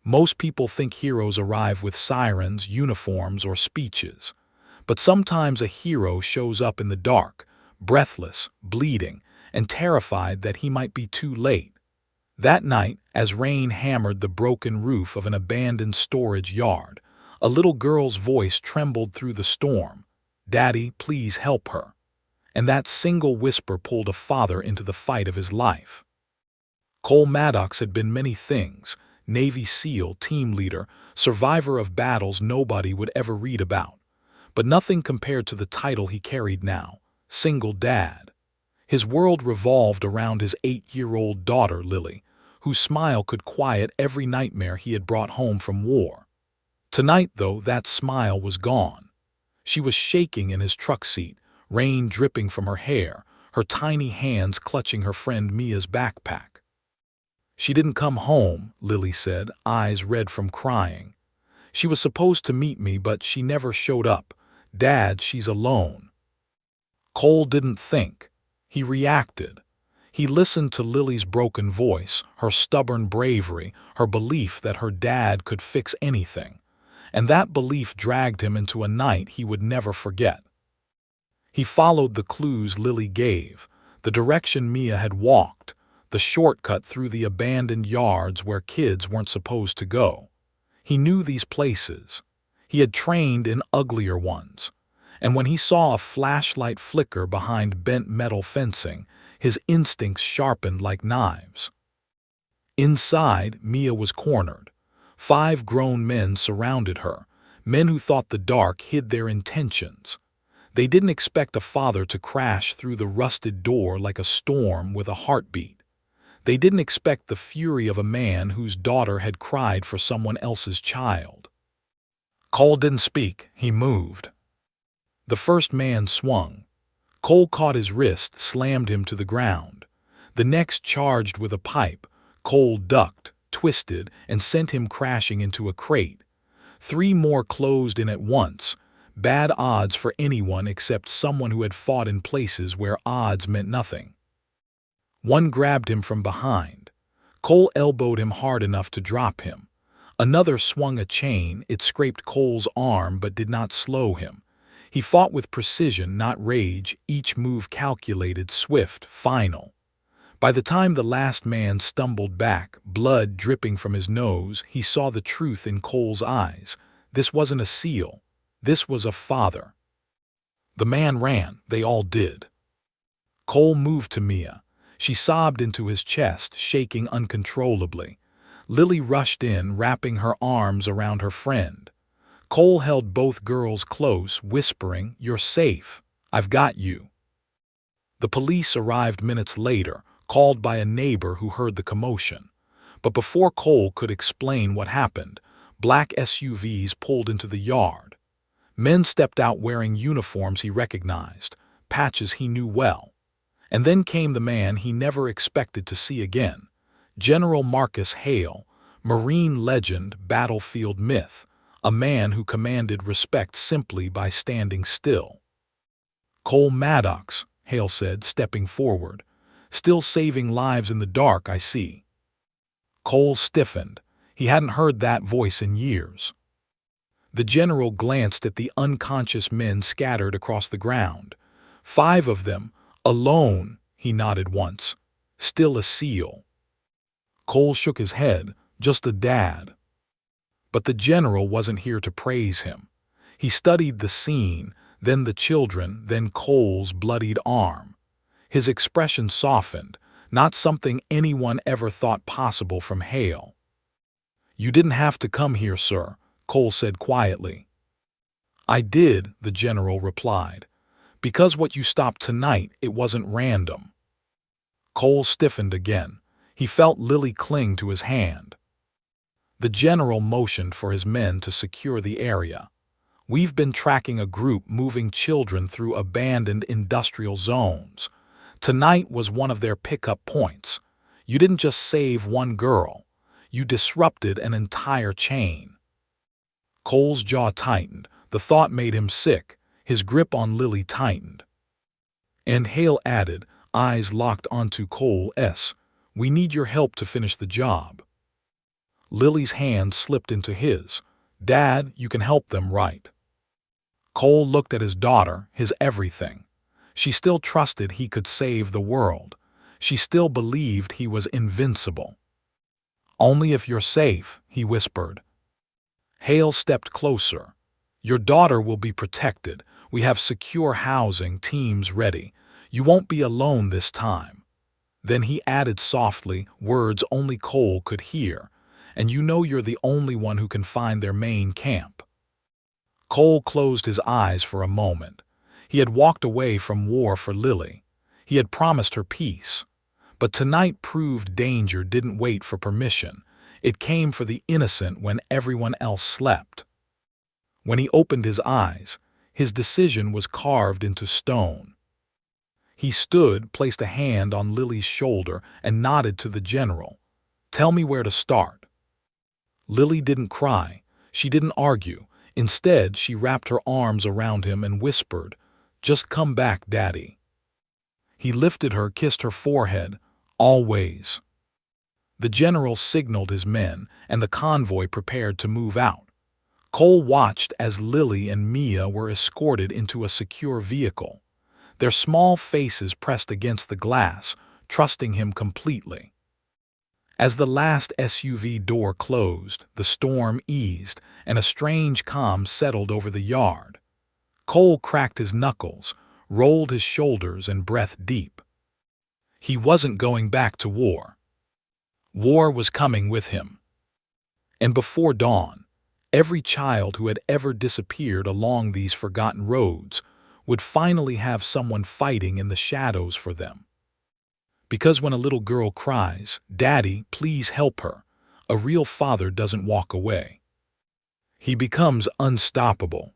Most people think heroes arrive with sirens, uniforms, or speeches. But sometimes a hero shows up in the dark, breathless, bleeding, and terrified that he might be too late. That night, as rain hammered the broken roof of an abandoned storage yard, a little girl's voice trembled through the storm. "Daddy, please help her." And that single whisper pulled a father into the fight of his life. Cole Maddox had been many things: Navy SEAL, team leader, survivor of battles nobody would ever read about. But nothing compared to the title he carried now: single dad. His world revolved around his 8-year-old daughter, Lily, whose smile could quiet every nightmare he had brought home from war. Tonight, though, that smile was gone. She was shaking in his truck seat, rain dripping from her hair, her tiny hands clutching her friend Mia's backpack. "She didn't come home," Lily said, eyes red from crying. "She was supposed to meet me, but she never showed up. Dad, she's alone." Cole didn't think. He reacted. He listened to Lily's broken voice, her stubborn bravery, her belief that her dad could fix anything. And that belief dragged him into a night he would never forget. He followed the clues Lily gave, the direction Mia had walked, the shortcut through the abandoned yards where kids weren't supposed to go. He knew these places. He had trained in uglier ones. And when he saw a flashlight flicker behind bent metal fencing, his instincts sharpened like knives. Inside, Mia was cornered. 5 grown men surrounded her, men who thought the dark hid their intentions. They didn't expect a father to crash through the rusted door like a storm with a heartbeat. They didn't expect the fury of a man whose daughter had cried for someone else's child. Cole didn't speak. He moved. The first man swung. Cole caught his wrist, slammed him to the ground. The next charged with a pipe. Cole ducked, twisted, and sent him crashing into a crate. 3 more closed in at once. Bad odds for anyone except someone who had fought in places where odds meant nothing. One grabbed him from behind. Cole elbowed him hard enough to drop him. Another swung a chain. It scraped Cole's arm but did not slow him. He fought with precision, not rage, each move calculated, swift, final. By the time the last man stumbled back, blood dripping from his nose, he saw the truth in Cole's eyes. This wasn't a SEAL. This was a father. The man ran. They all did. Cole moved to Mia. She sobbed into his chest, shaking uncontrollably. Lily rushed in, wrapping her arms around her friend. Cole held both girls close, whispering, "You're safe. I've got you." The police arrived minutes later, called by a neighbor who heard the commotion. But before Cole could explain what happened, black SUVs pulled into the yard. Men stepped out wearing uniforms he recognized, patches he knew well. And then came the man he never expected to see again. General Marcus Hale, Marine legend, battlefield myth, a man who commanded respect simply by standing still. "Cole Maddox," Hale said, stepping forward. "Still saving lives in the dark, I see." Cole stiffened. He hadn't heard that voice in years. The general glanced at the unconscious men scattered across the ground. 5 of them, alone, he nodded once. Still a SEAL. Cole shook his head. Just a dad. But the general wasn't here to praise him. He studied the scene, then the children, then Cole's bloodied arm. His expression softened, not something anyone ever thought possible from Hale. "You didn't have to come here, sir," Cole said quietly. "I did," the general replied. "Because what you stopped tonight, it wasn't random." Cole stiffened again. He felt Lily cling to his hand. The general motioned for his men to secure the area. "We've been tracking a group moving children through abandoned industrial zones. Tonight was one of their pickup points. You didn't just save one girl. You disrupted an entire chain." Cole's jaw tightened. The thought made him sick. His grip on Lily tightened. And Hale added, eyes locked onto Cole's, "We need your help to finish the job." Lily's hand slipped into his. "Dad, you can help them, right?" Cole looked at his daughter, his everything. She still trusted he could save the world. She still believed he was invincible. "Only if you're safe," he whispered. Hale stepped closer. "Your daughter will be protected. We have secure housing, teams ready. You won't be alone this time." Then he added softly, words only Cole could hear, "And you know you're the only one who can find their main camp." Cole closed his eyes for a moment. He had walked away from war for Lily. He had promised her peace. But tonight proved danger didn't wait for permission. It came for the innocent when everyone else slept. When he opened his eyes, his decision was carved into stone. He stood, placed a hand on Lily's shoulder, and nodded to the general. "Tell me where to start." Lily didn't cry. She didn't argue. Instead, she wrapped her arms around him and whispered, "Just come back, Daddy." He lifted her, kissed her forehead. "Always." The general signaled his men, and the convoy prepared to move out. Cole watched as Lily and Mia were escorted into a secure vehicle. Their small faces pressed against the glass, trusting him completely. As the last SUV door closed, the storm eased, and a strange calm settled over the yard. Cole cracked his knuckles, rolled his shoulders, and breathed deep. He wasn't going back to war. War was coming with him. And before dawn, every child who had ever disappeared along these forgotten roads would finally have someone fighting in the shadows for them. Because when a little girl cries, "Daddy, please help her," a real father doesn't walk away. He becomes unstoppable.